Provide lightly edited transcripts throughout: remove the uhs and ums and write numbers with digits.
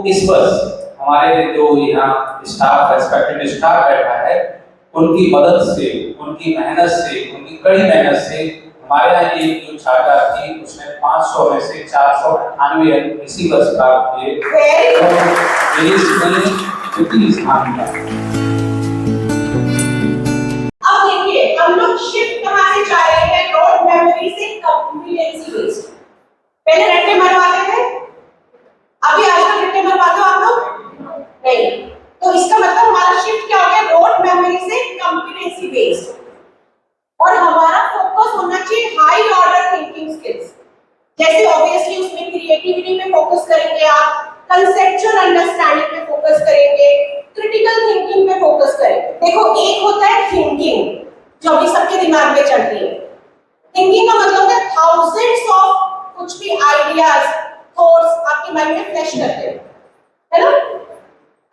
इस वर्ष हमारे जो यहाँ स्टाफ रेस्पेक्टेड स्टाफ बैठा है, उनकी मदद से, उनकी मेहनत से, उनकी कड़ी मेहनत से हमारे यहाँ एक जो छात्रा थी उसने 500 में से 498 इसी वर्ष प्राप्त किए। स्थान था। अब देखिए हम लोग शिफ्ट कहाँ से जा रहे हैं, रोड मेमोरी से कॉम्पिटेंसी बेस्ड। पहले रट्टे मरवाते थे, अभी आजकल रट्टे मरवाते हो आप लोग नहीं, तो इसका मतलब हमारा शिफ्ट क्या हो गया, रोड मेमोरी से कॉम्पिटेंसी बेस्ड। और हमारा फोकस होना चाहिए हाई ऑर्डर थिंकिंग स्किल्स। जैसे ऑब्वियसली उसमें क्रिएटिविटी पे फोकस करेंगे आप, कंसेप्चुअल अंडरस्टैंडिंग पे फोकस करेंगे, क्रिटिकल थिंकिंग पे फोकस करेंगे। देखो एक होता है थिंकिंग जो अभी सबके दिमाग में चलती है। थिंकिंग का मतलब है थाउजेंड्स ऑफ कुछ भी आइडियाज, थॉट्स आपके माइंड में फ्लैश करते हैं, है ना।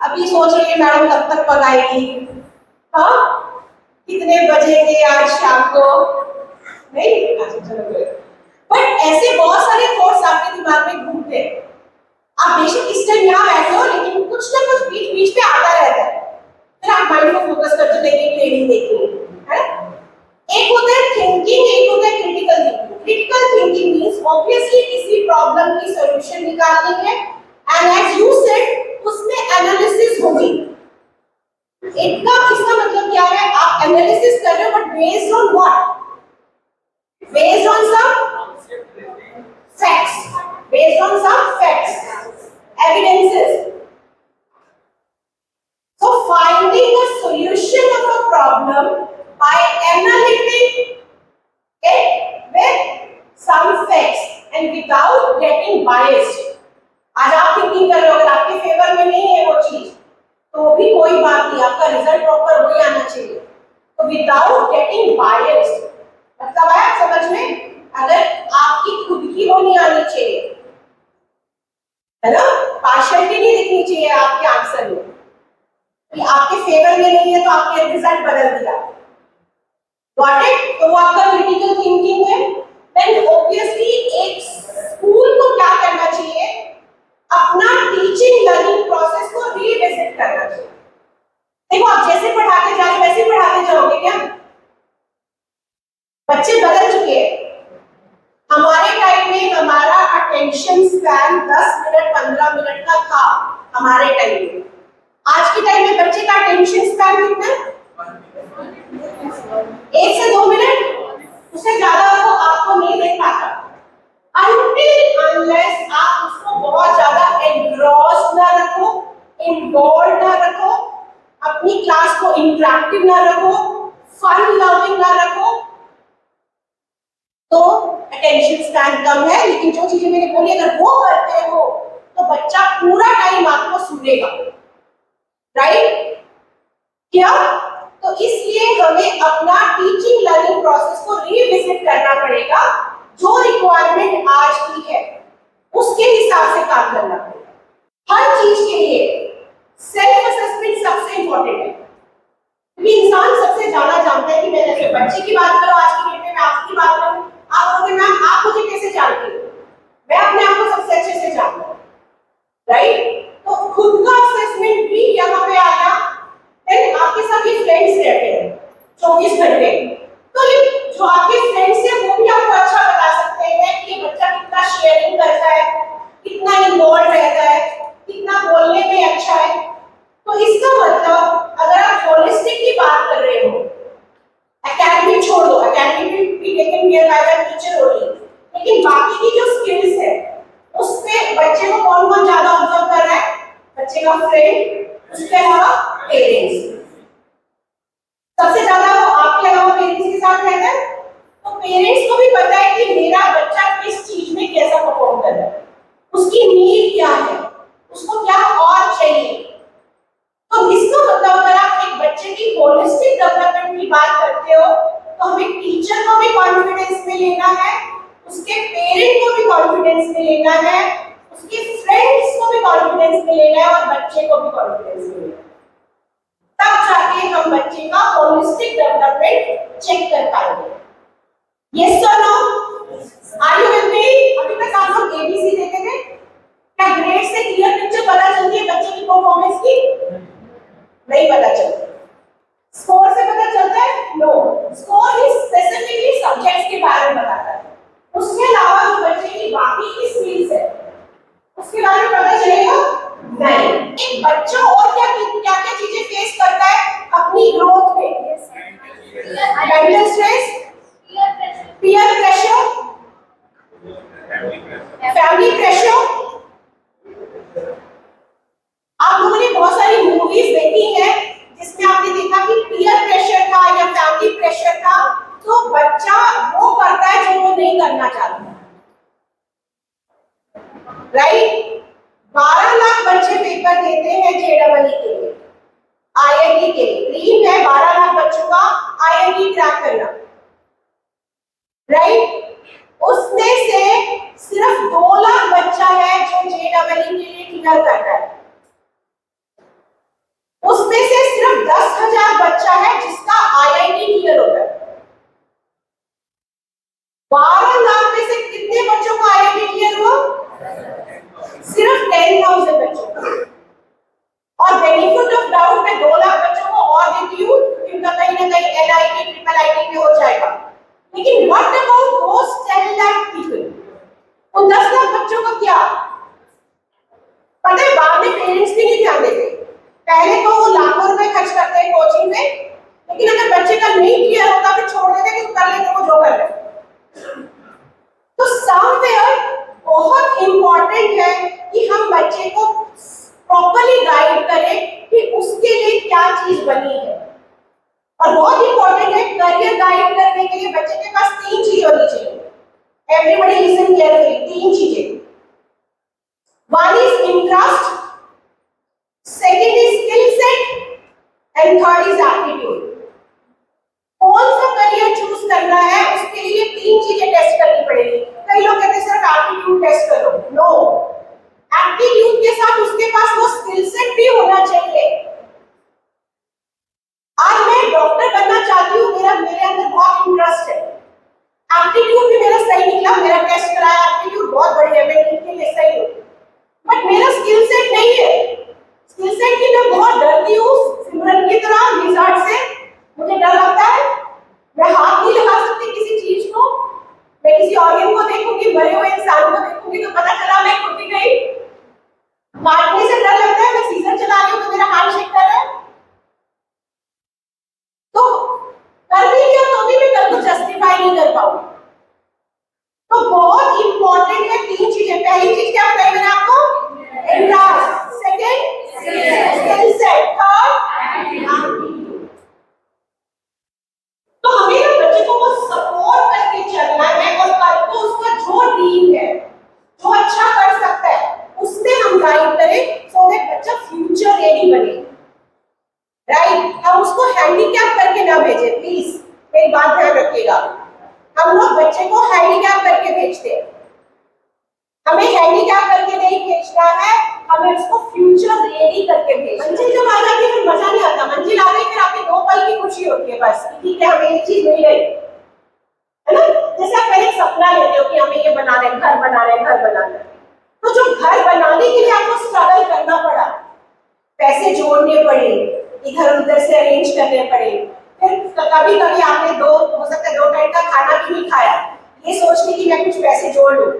अभी सोच रही है मैडम कब तक पढ़ाएगी, हाँ कितने बजेंगे आज शाम को, नहीं अच्छा चलो। बट ऐसे बहुत सारे थॉट्स आपके दिमाग में घूमते हैं। आप बेशक इस टाइम यहाँ बैठे हो लेकिन कुछ ना कुछ बीच बीच पे आता रहता है, फिर आप माइंड को फोकस करते देखिए ट्रेनिंग देखिए, है। एक होता है थिंकिंग, एक होता है critical thinking. Critical thinking means obviously किसी प्रॉब्लम की सॉल्यूशन निकालनी है एंड एज यू सेड उसमें एनालिसिस होगी। इसका मतलब क्या है, आप एनालिसिस कर रहे हो but based on what, based on some facts, based on some facts, evidences. So finding a solution of a problem by analyzing it with some facts and without getting biased. आज आप thinking कर रहे हो, अगर आपके favour में नहीं है वो चीज तो भी कोई बात नहीं, आपका रिजल्ट प्रॉपर वही आना चाहिए। तो विदाउट गेटिंग बायस्ड मतलब आया समझ में, अगर आपकी खुद की वो नहीं आनी चाहिए, है ना, पार्शियलिटी नहीं दिखनी चाहिए आपके आंसर में कि आपके फेवर में नहीं है तो आपने रिजल्ट बदल दिया। Got it? तो वो आपका क्रिटिकल थिंकिंग है। देन ऑब्वियसली एक स्कूल को क्या करना चाहिए, अपना टीचिंग लर्निंग प्रोसेस को रीविजिट करना चाहिए। देखो आप जैसे पढ़ाते जाओगे वैसे पढ़ाते जाओगे क्या? बच्चे बदल चुके हैं। हमारे टाइम में हमारा अटेंशन स्पैन 10 मिनट 15 मिनट का था हमारे टाइम में। आज के टाइम में बच्चे का अटेंशन स्पैन कितना है? 1 से 2 मिनट, उससे ज्यादा वो आपको नहीं देख पाता until unless आप उसको बहुत ज्यादा एनग्रॉस ना रखो, इन्वॉल्व ना रखो, अपनी क्लास को इंटरैक्टिव ना रखो, फन लविंग ना रखो, तो अटेंशन स्पैन कम है। लेकिन जो चीजें मैंने बोली अगर वो करते हो तो बच्चा पूरा टाइम आपको सुनेगा, राइट? क्या? तो इसलिए हमें अपना टीचिंग लर्निंग प्रोसेस को रीविजिट करना पड़ेगा। जो रिक्वायरमेंट आज की है उसके हिसाब से काम करना पड़ेगा। हर चीज के लिए सेल्फ असेसमेंट सबसे इंपॉर्टेंट है, क्योंकि इंसान सबसे ज्यादा जानता है कि मैं जैसे बच्चे की बात करो, आज की डेट में मैं आपकी बात करूं, आप बोलोगे मैम आप मुझे कैसे जानती हो? मैं अपने आप को सबसे अच्छे से जानता हूं, राइट? तो खुद का असेसमेंट भी यहाँ पे आ गया। देन आपके साथ ये फ्रेंड्स रहते हैं 24 घंटे, तो ये जो आपके फ्रेंड्स हैं वो भी आपको अच्छा बता सकते हैं कि बच्चा कितना शेयरिंग करता है, कितना इन्वॉल्व रहता है, कितना बोलने में अच्छा है। तो इसका मतलब अगर आप होलिस्टिक की बात कर रहे हो, एकेडमिक छोड़ दो, एकेडमिक भी taken care by the teacher only, लेकिन बाकी की जो स्किल्स है उसपे बच्चे को कौन कौन ज्यादा ऑब्जर्व कर रहा है? बच्चे का फ्रेंड, उसके अलावा पेरेंट्स। सबसे ज्यादा वो आपके अलावा पेरेंट्स के साथ रहता है, तो पेरेंट्स को भी पता है कि मेरा बच्चा किस चीज में कैसा परफॉर्म कर रहा है, उसकी नीड क्या है, उसको क्या और चाहिए। तो इसका मतलब अगर आप एक बच्चे की होलिस्टिक डेवलपमेंट की बात करते हो तो हमें टीचर को भी कॉन्फिडेंस में लेना है, उसके पेरेंट को भी कॉन्फिडेंस में लेना है, उसके फ्रेंड्स को भी कॉन्फिडेंस में लेना है और बच्चे को भी कॉन्फिडेंस में लेना है। तब जाके हम बच्चे का होलिस्टिक डेवलपमेंट चेक कर पाएंगे। यस और no? Are you with me? अभी तक आप लोग एबीसी देखे थे क्या? ग्रेड से क्लियर पिक्चर पता चला? पेपर देते हैं JEE के लिए, IIT के लिए। ड्रीम है 12 लाख बच्चों का IIT क्रैक करना, राइट? उसमें से सिर्फ 2 लाख बच्चा है जो JEE के लिए क्लियर करता है। उसमें से सिर्फ 10,000 बच्चा है जिसका IIT क्लियर होता है। 12 लाख में से कितने बच्चों का IIT क्लियर हुआ? सिर्फ 10,000 बच्चों का। और बेनिफिट ऑफ डाउट में 2 लाख बच्चों को और देती हूँ क्योंकि उनका कहीं ना कहीं NIT IIT में हो जाएगा। लेकिन what about those 10 lakh people? उन 10 लाख बच्चों का क्या? पता है बाद में पेरेंट्स भी नहीं ध्यान देते। पहले तो वो लाखों रुपए खर्च करते हैं कोचिंग में, लेकिन अगर बच्चे का नहीं क्लियर होता फिर छोड़ देते कि कर लेते वो जो कर ले। तो समवेयर बहुत इंपॉर्टेंट है कि हम बच्चे को प्रॉपर्ली गाइड करें कि उसके लिए क्या चीज बनी है। और बहुत इंपॉर्टेंट है करियर गाइड करने के लिए बच्चे के पास 3 चीजें होनी चाहिए। एवरीबॉडी लिसन केयरफुली, 3 चीजें। One is interest, second is skill set and third is aptitude. कौन सा करियर चूज करना है उसके लिए 3 चीजें टेस्ट करनी पड़ेगी। कई लोग कहते हैं सिर्फ एप्टीट्यूड टेस्ट करो। नो, एप्टीट्यूड के साथ उसके पास वो स्किल सेट भी होना चाहिए। आज मैं डॉक्टर बनना चाहती हूँ, मेरे अंदर बहुत इंटरेस्ट है, एप्टीट्यूड भी मेरा सही निकला, मेरा टेस्ट कराया, एप्टीट्यूड बहुत बढ़िया है, मैं इनके लिए सही हूँ, बट मेरा स्किल सेट नहीं है। स्किल सेट की मैं बहुत डरती हूँ, सिमरन की तरह लिज़ार्ड से मुझे डर लगता है। मैं हाथ नहीं लगा सकती किसी चीज को, मैं किसी ऑर्गन को देखूंगी, मरे हुए इंसान को देखूंगी तो पता चला मैं खुद ही गई। काटने से डर लगता है, मैं सीजर चला रही हूँ तो मेरा हाथ शेक कर रहा है, तो कर भी लिया तो भी मैं कल को जस्टिफाई नहीं कर पाऊंगी। तो बहुत इंपॉर्टेंट है 3 चीजें। पहली चीज क्या बताई मैंने आपको? Interest, second skill set, third aptitude. तो हमें ना बच्चे को सपोर्ट करके चलना है और कल को उसका जो ड्रीम है, जो अच्छा कर सकता है, उसमें हम गाइड करें सो दैट बच्चा फ्यूचर रेडी बने, राइट? हम उसको हैंडीकैप करके ना भेजें, प्लीज मेरी बात ध्यान रखिएगा। हम लोग बच्चे को हैंडीकैप करके भेजते हैं, हमें हैंडीकैप करके नहीं भेजना है, हमें उसको फ्यूचर रेडी करके भेजना। मंजिल जब आ जाती है फिर मजा नहीं आता, मंजिल आ गई फिर आपके 2 पल की खुशी होती है बस, ठीक है हमें ये चीज मिल गई, है ना? जैसे आप पहले सपना लेते हो कि हमें ये बनाना है, घर बनाना है, घर बनाना है, तो जो घर बनाने के लिए आपको स्ट्रगल करना पड़ा, पैसे जोड़ने पड़े, इधर उधर से अरेंज करने पड़े, फिर कभी कभी आपने हो सकता है 2 टाइम का खाना भी नहीं खाया, ये सोचने की मैं कुछ पैसे जोड़ लूं।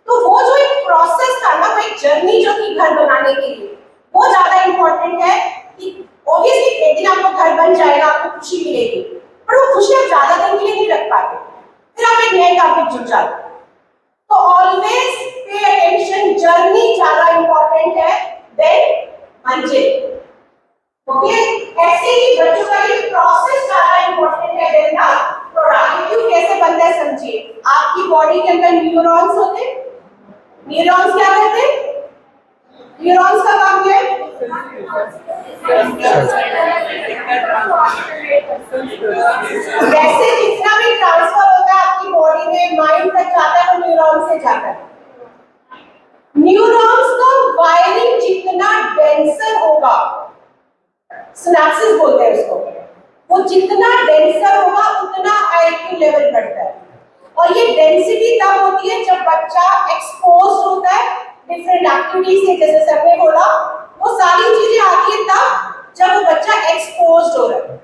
तो वो जो एक प्रोसेस था ना, वो एक जर्नी जो थी घर बनाने के लिए, वो ज्यादा इंपॉर्टेंट है। कि ऑब्वियसली एक दिन आपको घर बन जाएगा, आपको खुशी मिलेगी, पर वो खुशी आप ज्यादा दिन के लिए नहीं रख पाते, फिर आप एक नए काम में जुट जाते। तो ऑलवेज पे अटेंशन, जर्नी ज्यादा इंपॉर्टेंट है देन मंजिल। ओके, ऐसे ही बच्चों का ये प्रोसेस ज्यादा इंपॉर्टेंट है देन द प्रोडक्ट। क्यों कैसे बनता है समझिए। आपकी बॉडी के अंदर न्यूरॉन्स होते हैं, न्यूरॉन्स क्या करते हैं? न्यूरॉन्स का काम क्या है? वैसे जितना भी ट्रांसफर होता है आपकी बॉडी में माइंड तक जाता है, वो न्यूरॉन से जाता है। न्यूरॉन्स का वायरिंग जितना डेंसर होगा, सिनेप्सिस बोलते हैं उसको, वो जितना डेंसर होगा उतना IQ लेवल बढ़ता है। और ये डेंसिटी तब होती है जब बच्चा एक्सपोज होता है डिफरेंट एक्टिविटीज से, जैसे सर ने बोला, वो सारी चीजें आती है तब जब वो बच्चा एक्सपोज हो रहा है।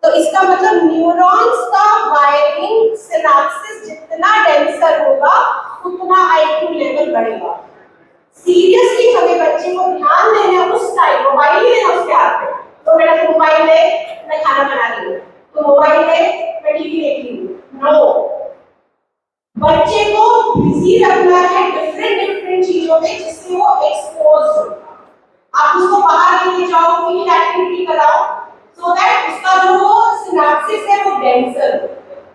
तो इसका मतलब न्यूरॉन्स का वायरिंग सिनेप्सिस जितना डेंसर होगा उतना IQ लेवल बढ़ेगा। सीरियसली हमें बच्चे को ध्यान देना उस टाइम, मोबाइल ही लेना उसके हाथ में, तो मेरा तो मोबाइल ले मैं खाना बना रही हूँ, तो मोबाइल ले मैं टीवी देख रही हूँ। नो, बच्चे को बिजी रखना है डिफरेंट चीजों में जिससे वो एक्सपोज हो। आप उसको बाहर लेके जाओ, फील्ड एक्टिविटी कराओ, सो दैट उसका जो सिनेप्सिस है वो डेंसर हो,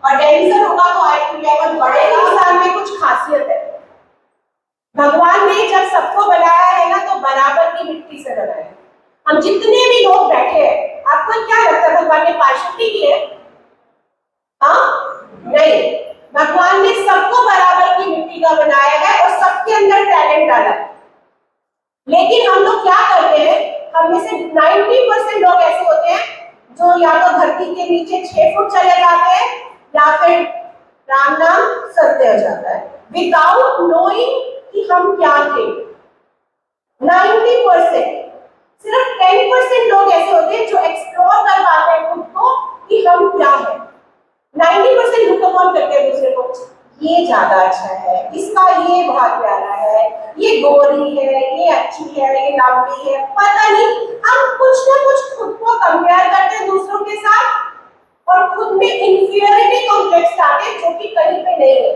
और डेंसर होगा तो IQ लेवल बढ़ेगा। इंसान में कुछ खासियत है, भगवान ने जब सबको बनाया हम जितने भी लोग बैठे हैं, आपको क्या लगता है भगवान ने पार्शलिटी की है? हाँ, नहीं। भगवान ने सबको बराबर की मिट्टी का बनाया है और सबके अंदर टैलेंट डाला है। लेकिन हम लोग क्या करते हैं, हम में से 90% लोग ऐसे होते हैं जो या तो धरती के नीचे 6 फुट चले जाते हैं या फिर राम नाम सत्य हो जाता है विदाउट नोइंग कि हम क्या थे। 90%, सिर्फ 10% लोग ऐसे होते हैं जो एक्सप्लोर कर पाते हैं खुद को कि हम क्या है। 90% लुक अपॉन करते हैं दूसरे को, ये ज्यादा अच्छा है, इसका ये बहुत प्यारा है, ये गोरी है, ये अच्छी है, ये लंबी है, पता नहीं। हम कुछ ना कुछ खुद को कंपेयर करते हैं दूसरों के साथ और खुद में इंफीरियरिटी कॉम्प्लेक्स आते हैं जो कि कहीं पे नहीं है।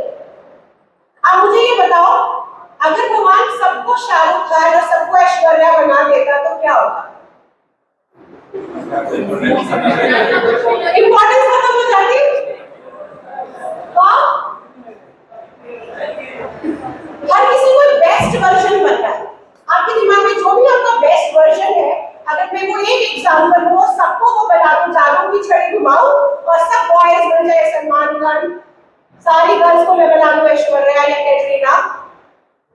अब मुझे ये बताओ, अगर भगवान सबको शाहरुख खान और सबको ऐश्वर्या बना देता तो क्या होता? इंपॉर्टेंस खत्म हो जाती। हर किसी को बेस्ट वर्जन बनना है। आपके दिमाग में जो भी आपका बेस्ट वर्जन है, अगर मैं वो एक एग्जांपल वो सबको वो बना दूं, जादू की छड़ी घुमाऊं और सब बॉयज बन जाए सलमान खान, सारी गर्ल्स को मैं बना दूं ऐश्वर्या या कैटरीना,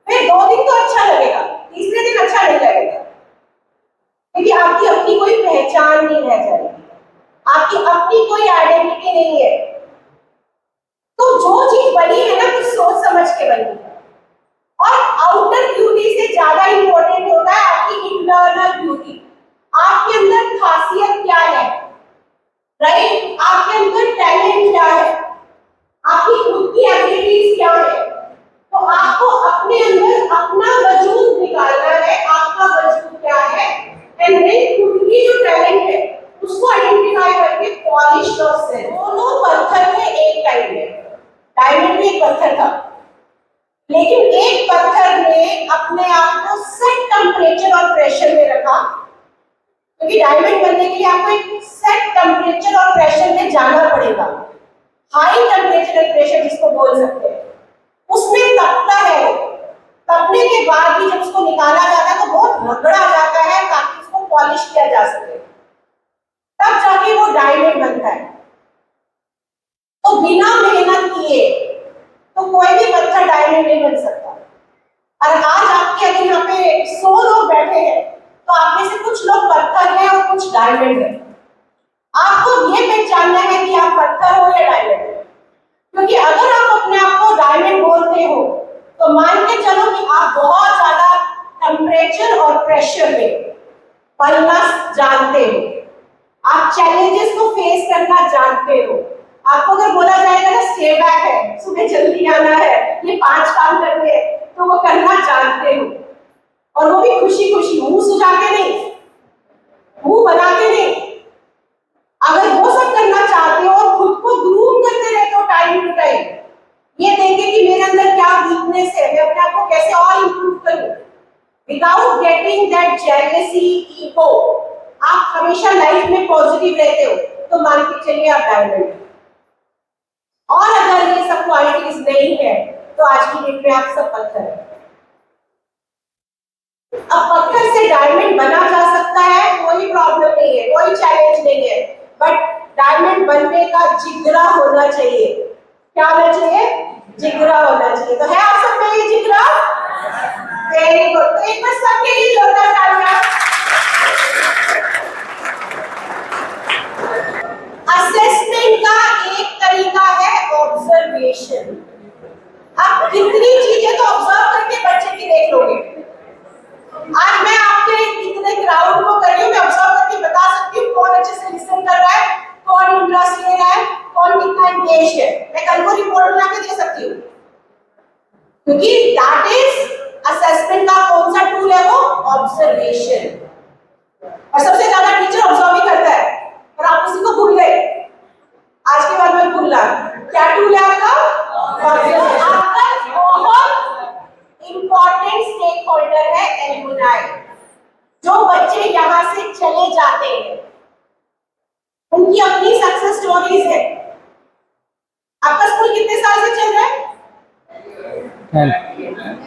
फिर 2 दिन तो अच्छा लगेगा, तीसरे दिन अच्छा नहीं लगेगा, क्योंकि आपकी अपनी कोई पहचान नहीं रह जाएगी, आपकी अपनी कोई आइडेंटिटी नहीं है। तो जो चीज बनी है ना, कुछ सोच समझ के बनी है। और आउटर ब्यूटी से ज्यादा इंपॉर्टेंट होता है आपकी इंटरनल ब्यूटी। आपके अंदर खासियत क्या है, राइट? आपके अंदर टैलेंट क्या है, आपकी खुद की एबिलिटीज क्या है। तो आपको अपने अंदर अपना वजूद निकालना है, आपका वजूद क्या है, एंड देन खुद की जो टैलेंट है उसको आइडेंटिफाई करके पॉलिश और से दोनों पत्थर थे एक टाइम में। डायमंड भी एक पत्थर था, लेकिन एक पत्थर ने अपने आप को सेट टेम्परेचर और प्रेशर में रखा, क्योंकि डायमंड बनने के लिए आपको एक सेट टेम्परेचर और प्रेशर में जाना पड़ेगा। हाई टेम्परेचर एंड प्रेशर जिसको बोल सकते हैं, उसमें तपता है। तपने के बाद भी जब उसको निकाला जाता है तो बहुत रगड़ा जाता है ताकि उसको पॉलिश किया जा सके, तब जाके वो डायमंड बनता है। तो बिना मेहनत किए तो कोई भी पत्थर डायमंड नहीं बन सकता। और आज आपके अगर यहाँ पे 100 लोग बैठे हैं तो आप में से कुछ लोग पत्थर हैं और कुछ डायमंड हैं। आपको ये पहचानना है कि आप पत्थर हो या डायमंड, क्योंकि अगर आप अपने आप को डायमंड बोलते हो तो मान के चलो कि आप बहुत ज्यादा टेम्परेचर और प्रेशर में पलना जानते हो, आप चैलेंजेस को फेस करना जानते हो। आपको अगर बोला जाएगा ना स्टे बैक है, सुबह जल्दी आना है, ये 5 काम करने हैं, तो वो करना जानते हो, और वो भी खुशी खुशी, मुंह सुझा के नहीं, मुंह बना के नहीं। अगर वो सब करना चाहते हो और खुद को ग्रूम करते रहते हो टाइम टू टाइम, ये देखें कि मेरे अंदर क्या वीकनेस है, मैं अपने आप को कैसे और इंप्रूव करूं, without getting that jealousy ego, आप हमेशा लाइफ में पॉजिटिव रहते हो, तो मान के चलिए आप डायमंड। और अगर ये सब क्वालिटीज नहीं है तो आज की डेट में आप सब पत्थर है। अब पत्थर से डायमंड बना जा सकता है, कोई प्रॉब्लम नहीं है, कोई चैलेंज नहीं है, बट डायमंड बनने का जिगरा होना चाहिए। क्या होना चाहिए? जिगरा होना चाहिए। तो है आप सब में ये जिगरा? Very good. तो एक बार सबके लिए जोरदार तालियां। असेसमेंट का एक तरीका है ऑब्जर्वेशन। आप कितनी चीजें तो ऑब्जर्व करके बच्चे की देख लोगे। आज मैं आपके इतने क्राउड को कर रही हूँ, मैं ऑब्जर्व करके बता सकती हूँ कौन अच्छे से लिसन कर रहा है, कौन इंटरेस्ट ले रहा है, कौन कितना एंगेज है। मैं कल को रिपोर्ट बना के दे सकती हूँ, क्योंकि दैट इज असेसमेंट का कौन सा टूल है? वो ऑब्जर्वेशन। और सबसे ज्यादा टीचर ऑब्जर्व ही करता है, और आप उसी को भूल गए। आज के बाद में भूलना क्या टूल है आपका? आपका बहुत इंपॉर्टेंट स्टेक होल्डर है एलुमनाई। जो बच्चे यहाँ से चले जाते हैं उनकी अपनी सक्सेस स्टोरीज है। आपका स्कूल कितने साल से चल रहा है?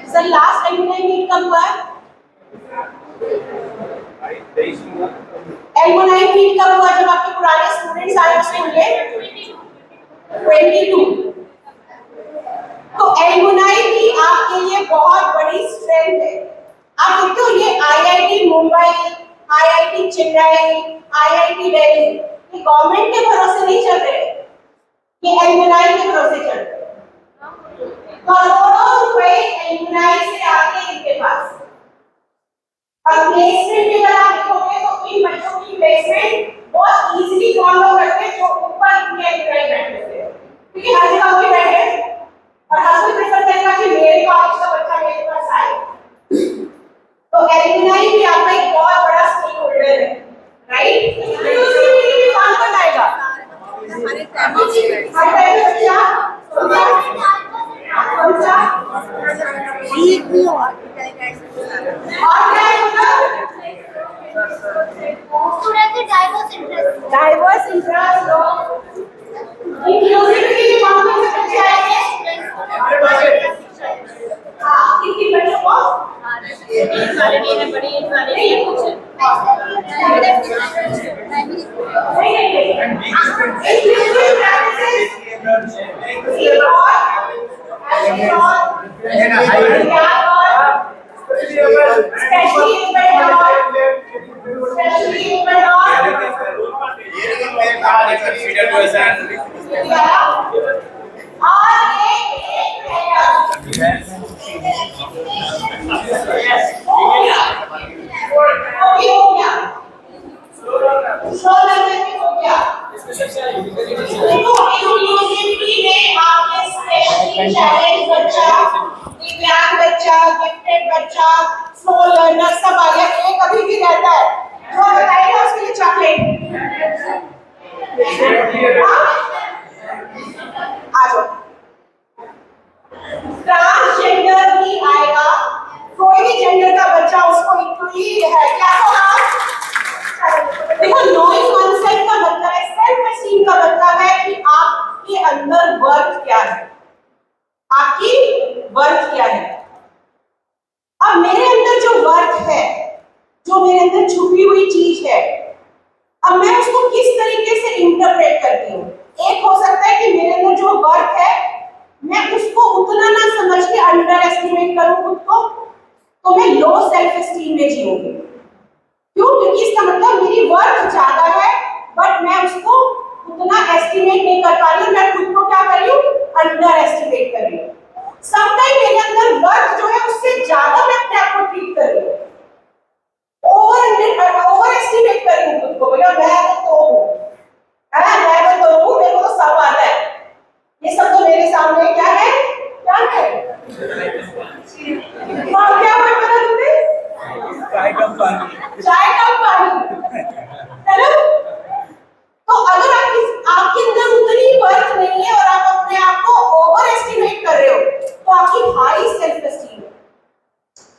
सर लास्ट एलुमनाई मीट कब हुआ? एल्युमनाई मीट कब हुआ? जब आपके पुराने स्टूडेंट्स आए स्कूल में 22। तो एल्युमनाई भी आपके लिए बहुत बड़ी स्ट्रेंथ है। आप देखते हो ये IIT Mumbai, IIT Chennai, IIT Delhi, ये गवर्नमेंट के भरोसे नहीं चल रहे, ये एल्युमनाई के भरोसे चल रहे। करोड़ों रुपए एल्युमनाई से आते हैं इनके पास। और प्लेसमेंट अगर आप देखोगे तो इन बच्चों की प्लेसमेंट बहुत इजीली कौन लोग करते हैं? जो ऊपर इनके एल्युमनाई बैठे हैं, क्योंकि हर जगह कोई बैठे और हर कोई प्रेफर करेगा कि मेरे कॉलेज का बच्चा मेरे पास आए। तो एल्युमनाई भी आपका एक बहुत बड़ा स्टेक होल्डर है, राइट? यूनिवर्सिटी भी काम कर आएगा हर टाइम बच्चा कौन-सा और क्या होगा? डाइवर्स इंटरेस्ट लो, इंक्लूसिविटी के मामले में बच्चे आएंगे। हाँ, कितने बच्चों को? दिव्यांग बच्चा, गिफ्टेड बच्चा, स्लो लर्नर सब आ गया। ये कभी भी रहता है, जो बताएगा उसके लिए चॉकलेट। आ जाओ। ट्रांसजेंडर भी आएगा, कोई भी जेंडर का बच्चा उसको इक्वली है। क्या होगा? देखो, नॉइंग कॉन्सेप्ट का मतलब है, सेल्फ एस्टीम का मतलब है कि आपके अंदर वर्थ क्या है, आपकी वर्थ क्या है। अब मेरे अंदर जो वर्थ है, जो मेरे अंदर छुपी हुई चीज है, अब मैं उसको किस तरीके से इंटरप्रेट करती हूँ। एक हो सकता है कि मेरे अंदर जो वर्थ है मैं उसको उतना ना समझ के अंडर एस्टिमेट करूं खुद को, तो मैं लो सेल्फ एस्टीम में जीऊंगी। क्यों? क्योंकि इसका मतलब मेरी वर्थ ज्यादा है बट मैं उसको उतना एस्टिमेट नहीं कर पा रही हूँ, मैं खुद को क्या कर रही हूँ? अंडर एस्टिमेट कर रही हूँ। समटाइम मेरे अंदर वर्थ जो है उससे ज्यादा मैं अपने आप को ट्रीट कर रही हूँ, ओवर एस्टिमेट कर रही हूँ खुद को। बोला मैं तो हूँ, मैं तो हूँ, मेरे को तो सब आता है। ये सब तो मेरे सामने क्या है? क्या है? क्या वर्ड बना तुमने? चाय का पानी, चाय का पानी, है ना? तो अगर आपके अंदर उतनी वर्थ नहीं है और आप अपने आप को ओवर एस्टिमेट कर रहे हो, तो आपकी हाई सेल्फ एस्टीम है।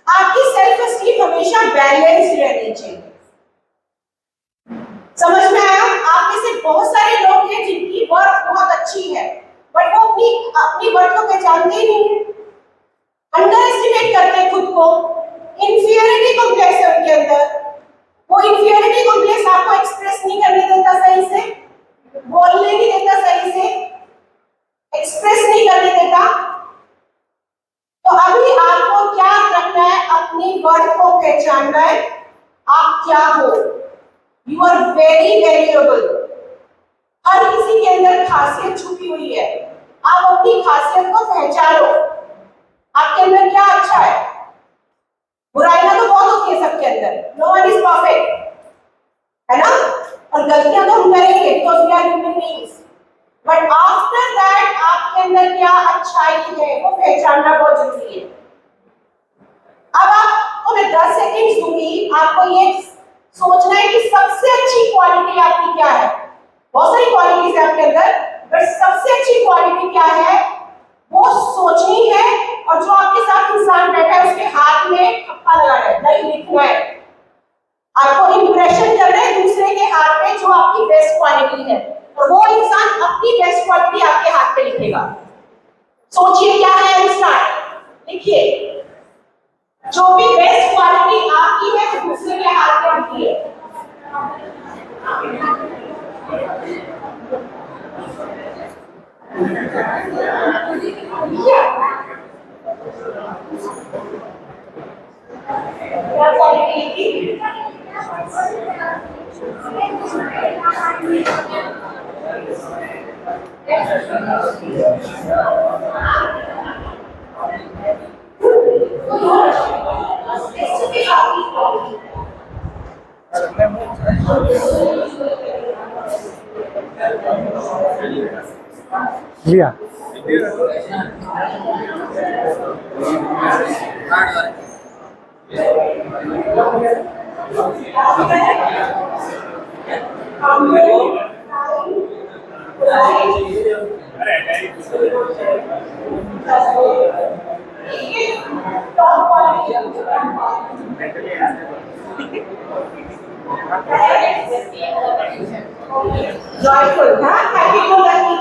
आपकी सेल्फ एस्टीम हमेशा बैलेंस्ड रहनी चाहिए। समझ में आया? आप में से बहुत सारे लोग हैं जिनकी वर्थ बहुत अच्छी है बट वो अपनी वर्थ को पहचानते ही नहीं है, अंडर एस्टिमेट करते हैं खुद को। इंफीरियरिटी कॉम्प्लेक्स है उनके अंदर, वो इंफीरियरिटी कॉम्प्लेक्स आपको एक्सप्रेस नहीं करने देता सही से, बोलने नहीं देता सही से, एक्सप्रेस नहीं करने देता। तो अभी आपको क्या करना है? अपनी वर्थ को पहचानना है। आप क्या हो? You are very valuable. हर किसी के अंदर खासियत छुपी हुई है, आप अपनी खासियत को पहचानो। आपके अंदर क्या अच्छा है? बुराइयां तो बहुत होती है सबके अंदर, नो वन इज परफेक्ट, है ना? और गलतियां तो हम करेंगे because we are human beings, but after that आपके अंदर क्या अच्छाई है वो पहचानना बहुत जरूरी है। अब आपको मैं 10 सेकंड्स दूंगी, आपको ये सोचना है कि सबसे अच्छी क्वालिटी आपकी क्या है। बहुत सारी क्वालिटीज है आपके अंदर, बट सबसे अच्छी क्वालिटी क्या है वो सोचनी है। और जो आपके साथ इंसान बैठा है उसके हाथ में ठप्पा लगाना है, नहीं लिखना है। आपको इंप्रेशन करना है दूसरे के हाथ में जो आपकी बेस्ट क्वालिटी है, और वो इंसान अपनी बेस्ट क्वालिटी आपके हाथ पे लिखेगा। सोचिए क्या है इंसान, लिखिए। जो भी बेस्ट क्वालिटी आपकी है वो दूसरे के हाथ में लिखिए। लिया Joyful, huh? Happy go lucky.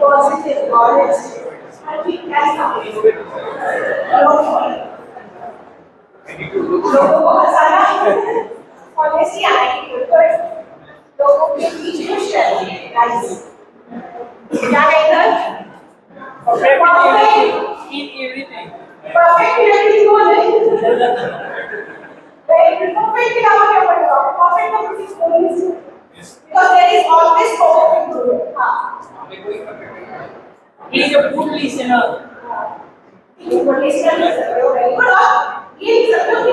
Positive, honest. Happy, लोगों को हंसाना, honesty आना चाहिए, but लोगों के बीच खुश रहना, guys. क्या कहते हैं? Perfect. Perfect in everything बोले. Perfect क्या क्या बोलेगा? Perfect का कुछ बोलने because there is always perfect in it. हाँ. He is a good listener. Good listener नहीं सकते हो very good आप ये नहीं सकते हो कि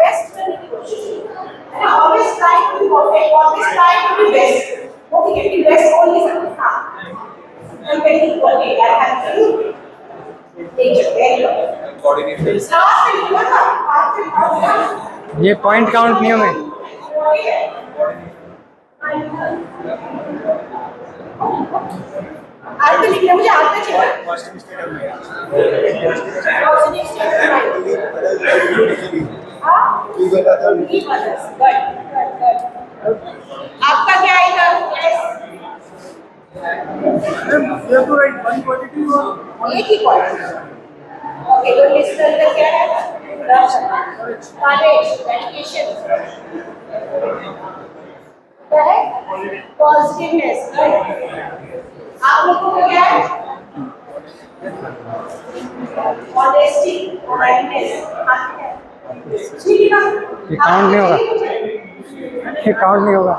best करने की कोशिश है ना always try to be perfect always try to be best वो भी कितनी best बोल नहीं सकते हाँ हम कहीं बोल के यार हम देख सकते हैं कोऑर्डिनेशन साथ में लिखा था हाथ से हाथ ये पॉइंट काउंट नहीं होंगे आज तो लिखने मुझे आते चाहिए पॉजिटिव आपका क्या आएगा एक ही पॉइंट ओके गुड लिस्टर का क्या है करेज डेडिकेशन क्या है पॉजिटिवनेस आप लोगों को क्या है ऑनेस्टी काइंडनेस ठीक है ये काउंट नहीं होगा ये काउंट नहीं होगा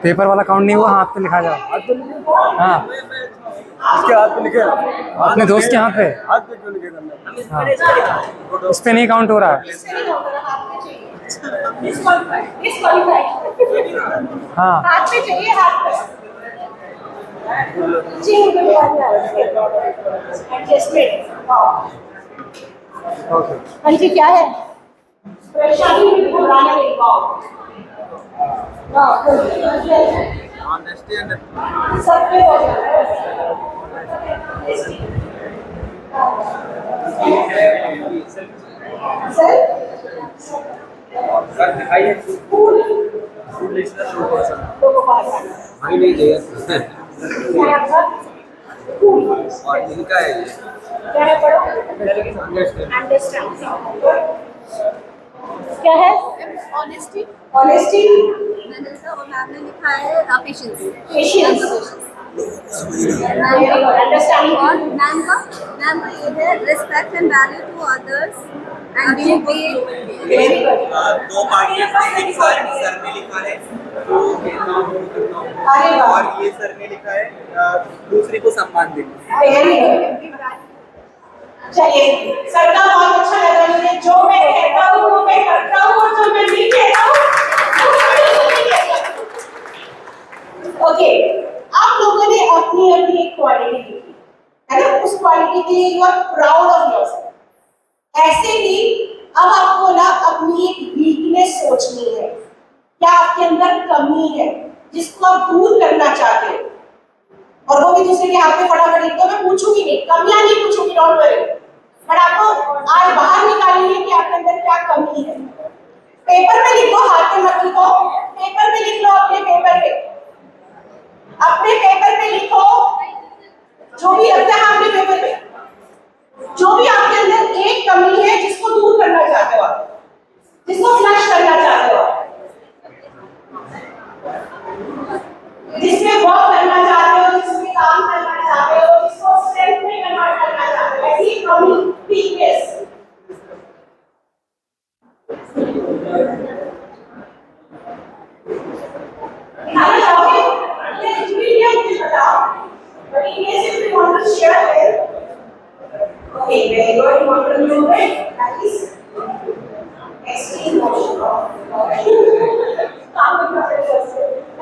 पेपर वाला काउंट नहीं हुआ हाथ पे लिखा जाओ हाँ इसके हाथ पे लिखे अपने दोस्त के हाथ पे क्यों लिखे हाँ इस पे नहीं काउंट हो रहा है इससे नहीं होगा हाथ पे चाहिए डिस्क्वालीफाइड हाँ हाथ पे चाहिए हाथ पे जी एडजस्टमेंट ओके हाँ जी क्या है परेशानी में घबराना नहीं पाओ ऑनेस्टी एंड सब पे हो जाए सर दिखाइए फूड लिस्टर शो पर्सन लोगों को हटाना भाई नहीं गया क्या है आपका फूड और इनका है ये क्या है पढ़ो अंडरस्टैंड क्या है ऑनेस्टी ऑनेस्टी मैंने लिखा और मैम ने लिखा है पेशेंस पेशेंस अंडरस्टैंडिंग और मैम का ये है respect and value to others and be very good दो पार्टियां एक सर ने लिखा है अरे वाह और ये सर ने लिखा है दूसरे को सम्मान देना। वेरी गुड चलिए सर का बहुत अच्छा लगा मुझे जो मैं कहता हूँ वो मैं करता हूँ और जो मैं नहीं कहता हूँ ओके आप लोगों ने अपनी अपनी एक क्वालिटी देखी है ना उस क्वालिटी के लिए you are proud of yourself ऐसे ही अब आपको ना अपनी एक वीकनेस सोचनी है क्या आपके अंदर कमी है जिसको आप दूर करना चाहते हो और वो भी दूसरे के हाथ में फटाफट लिख दो मैं पूछूंगी नहीं कमियां नहीं पूछूंगी डोंट वरी बट आपको आज बाहर निकालनी है कि आपके अंदर क्या कमी है पेपर पे लिखो हाथ में मत लिखो पेपर पे लिख लो अपने पेपर पे लिखो जो भी लगता है अपने पेपर पे जो भी आपके अंदर एक कमी है जिसको दूर करना चाहते हो आप जिसको फ्लश करना चाहते हो आप जिसमें वर्क करना चाहते हो जिसमें काम करना चाहते हो जिसको स्ट्रेंथ में कन्वर्ट करना चाहते हो ऐसी कमी weakness. दिखाना चाहोगे? ये कुछ भी नहीं है, मुझे बताओ। But in case if you want to share it, okay, very good. You want to do it? That is extreme motion. काम करना है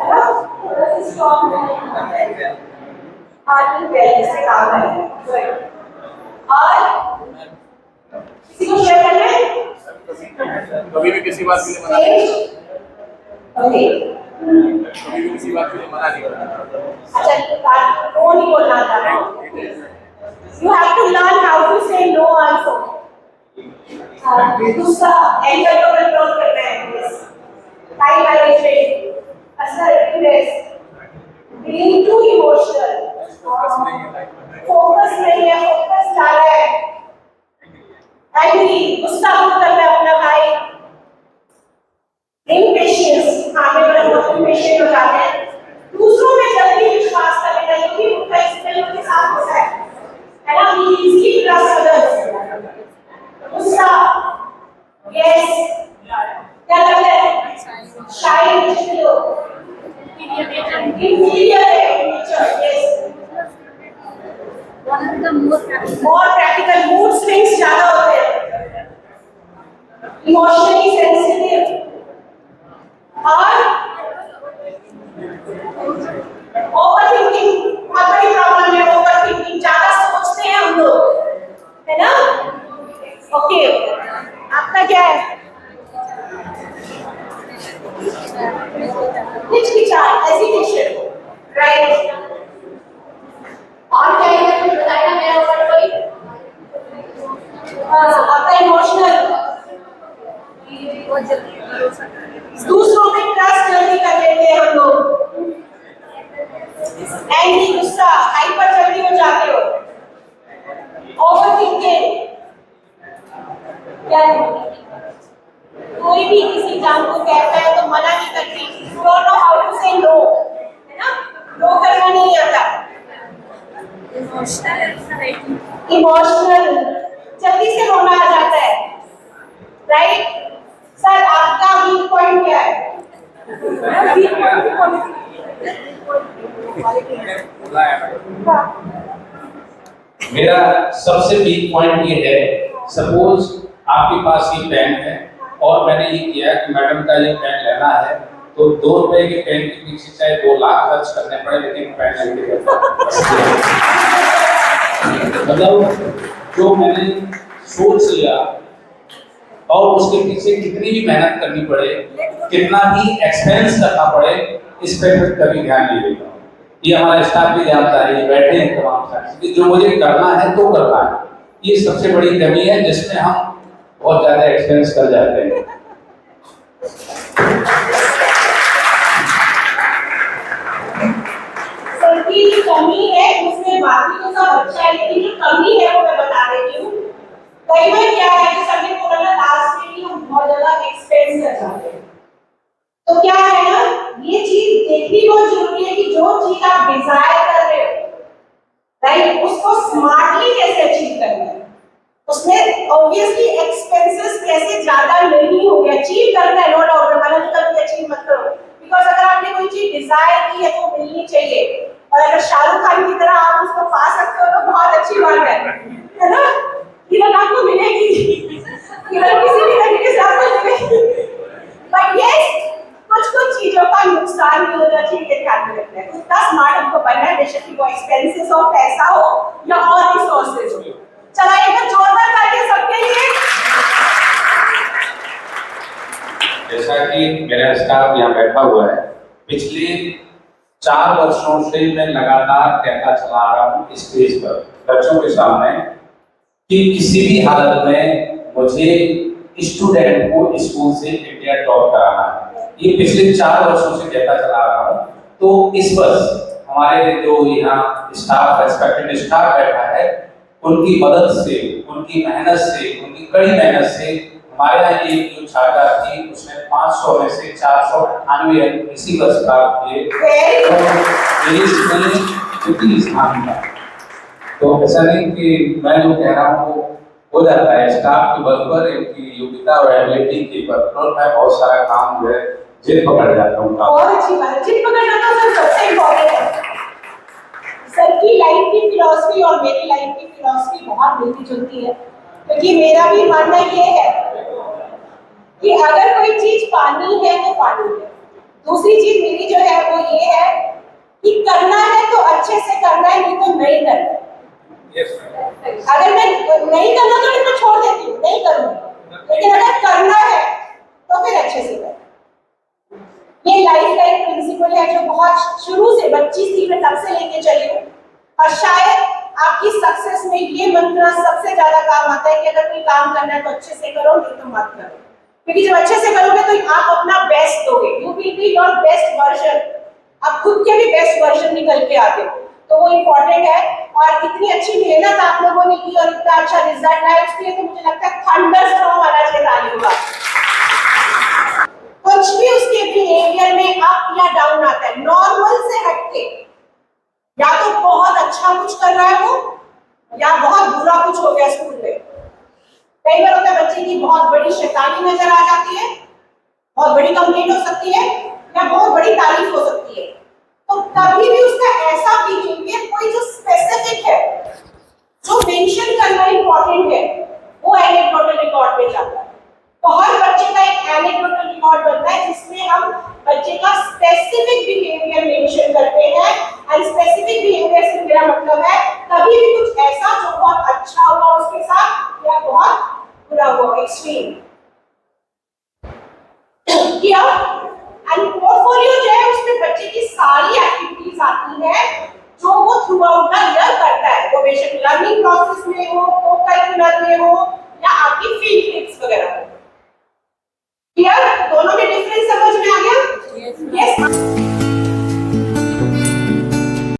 ना? This is strong. Army well से काम है। Good. और किसी को शेयर करना है? कभी भी किसी बात के लिए मना नहीं ओके। कभी भी किसी बात के लिए मना नहीं करना। अच्छा, बात वो नहीं बोलना था। You have to learn how to say no also. दूसरा एंगर को कंट्रोल करना है। Time management, assertiveness, being too emotional. Focus नहीं है, फोकस ज्यादा है। एंग्री, गुस्सा मत करना अपना भाई। impatience, हाँ मैं बड़ा impatient हो जाते हैं। दूसरों में जल्दी विश्वास कर लेना, ये भी उनका एक्सपीरियंस के साथ होता है ना? We easily trust others. गुस्सा, yes, क्या करते हैं? shy जिसके लोग, inferior है nature, yes. One of the more practical mood swings ज्यादा होते हैं, emotionally sensitive, और overthinking बहुत बड़ी प्रॉब्लम है। overthinking ज्यादा सोचते हैं हम लोग, है ना? ओके, आपका क्या है? हिचकिचाहट, hesitation, right? और क्या है? कुछ बताया मेरा ऊपर कोई? आपका इमोशनल, दूसरों पे ट्रस्ट जल्दी कर लेते हैं हम लोग। एंग्री, गुस्सा, हाइपर जल्दी हो जाते हो। ओवरथिंकिंग, क्या है? कोई भी किसी काम को कहता है तो मना नहीं करती। You don't know how to say no, है ना? नो करना नहीं आता। इमोशनल, जल्दी से रोना आ जाता है, राइट? सर आपका वीक पॉइंट क्या है? मेरा सबसे वीक पॉइंट ये है, सपोज आपके पास ये पेन है और मैंने ये किया कि मैडम का ये पेन लेना है, तो 2 रुपए के पेन के पीछे चाहे 2 लाख खर्च करने पड़े, लेकिन पेन लेके मतलब जो मैंने सोच लिया और उसके पीछे कितनी भी मेहनत करनी पड़े, कितना भी एक्सपेंस करना पड़े, इस पे फिर कभी ध्यान नहीं देता। ये हमारा स्टाफ भी जानता है, ये बैठे हैं तमाम साथी कि जो मुझे करना है तो करना है। ये सबसे बड़ी कमी है जिसमें हम बहुत ज्यादा एक्सपेंस कर जाते हैं। सबकी जो कमी है उसमें बाकी तो सब अच्छा है, लेकिन जो कमी है वो मैं बता देती हूँ। कई बार क्या है कि सबने बोला ना लास्ट में भी हम बहुत ज्यादा एक्सपेंस कर जाते हैं, तो क्या है ना, ये चीज देखनी बहुत जरूरी है कि जो चीज आप डिजायर कर रहे हो, राइट, उसको स्मार्टली कैसे अचीव करना है। उसमें ऑब्वियसली एक्सपेंसेस कैसे ज्यादा नहीं हो गया, अचीव करना है, नो डाउट, मैंने कभी अचीव मत करो, बिकॉज अगर आपने कोई चीज डिजायर की है तो मिलनी चाहिए, और अगर शाहरुख खान की तरह आप उसको पा सकते हो तो बहुत अच्छी बात है ना? इधर आपको मिलेगी, इधर किसी भी तरीके से आपको मिलेगी, बट यस कुछ चीजों का नुकसान भी होना चाहिए, ध्यान में रखना है। उतना स्मार्ट हमको बनना है, बेशक कि वो एक्सपेंसेस हो, पैसा हो या और रिसोर्सेज हो। चला एक बार जोरदार तालियां सबके लिए। जैसा कि मेरा स्टाफ यहाँ बैठा हुआ है, पिछले 4 वर्षों से मैं लगातार कहता चला आ रहा हूँ स्टेज पर बच्चों के सामने कि किसी भी हालत में मुझे स्टूडेंट को स्कूल से इंडिया टॉप कराना है। ये पिछले 4 वर्षों से कहता चला आ रहा हूँ। तो इस वर्ष हमारे जो यहाँ स्टाफ, रेस्पेक्टेड स्टाफ बैठा है, उनकी मदद से, उनकी मेहनत से, उनकी कड़ी मेहनत से हमारे यहाँ एक जो छात्रा थी उसने 500 में से 498 अंक इसी वर्ष प्राप्त किए, तो स्थान था। तो ऐसा नहीं कि मैं जो कह रहा हूँ हो जाता है स्टाफ के बल पर, इनकी योग्यता और एबिलिटी के बल पर मैं बहुत सारा काम जो है जिद पकड़ जाता हूँ। बहुत अच्छी बात है, जिद पकड़ना तो सर सबसे इम्पोर्टेंट है। सर की लाइफ की फिलॉसफी और मेरी लाइफ की फिलॉसफी बहुत मिलती जुलती है, क्योंकि मेरा भी मानना ये है कि अगर कोई चीज पानी है तो पानी है। दूसरी चीज मेरी जो है वो ये है कि करना है तो अच्छे से करना है, नहीं तो नहीं करना। अगर मैं नहीं करना तो मैं छोड़ देती हूँ, नहीं करूँगी, लेकिन अगर करना है तो फिर अच्छे से कर। ये लाइफ टाइम प्रिंसिपल है जो बहुत शुरू से बच्ची थी मैं तब से लेके चली हूँ, और शायद आपकी सक्सेस में ये मंत्र सबसे ज्यादा काम आता है कि अगर कोई काम करना है तो अच्छे से करो, नहीं तो मत करो। क्योंकि जब अच्छे से करोगे तो आप अपना बेस्ट दोगे, you will be your best version, आप खुद के भी बेस्ट वर्जन निकल के आते हो, तो वो इम्पोर्टेंट है। और इतनी अच्छी मेहनत आप लोगों ने की और इतना अच्छा रिजल्ट आया, उसके लिए तो मुझे लगता है थंडर स्टॉर्म आना चाहिए तालियों का। कुछ भी उसके बिहेवियर में अप या डाउन आता है, नॉर्मल से हटके, या तो बहुत अच्छा कुछ कर रहा है वो, या बहुत बुरा कुछ हो गया स्कूल में। कई बार होता है बच्चे की बहुत बड़ी शैतानी नजर आ जाती है, बहुत बड़ी कंप्लेंट हो सकती है, या बहुत बड़ी तारीफ हो सकती है, तो कभी भी उसका ऐसा बिहेवियर कोई जो स्पेसिफिक है, जो मेंशन करना इंपॉर्टेंट है, वो एनेक्डोटल रिकॉर्ड में जाता है। तो हर बच्चे का एक एनेक्डोटल रिकॉर्ड बनता है जिसमें हम बच्चे का स्पेसिफिक बिहेवियर मेंशन करते हैं। एंड स्पेसिफिक बिहेवियर से मेरा मतलब है कभी भी कुछ ऐसा जो बहुत अच्छा हुआ उसके साथ या बहुत बुरा हुआ, एक्सट्रीम।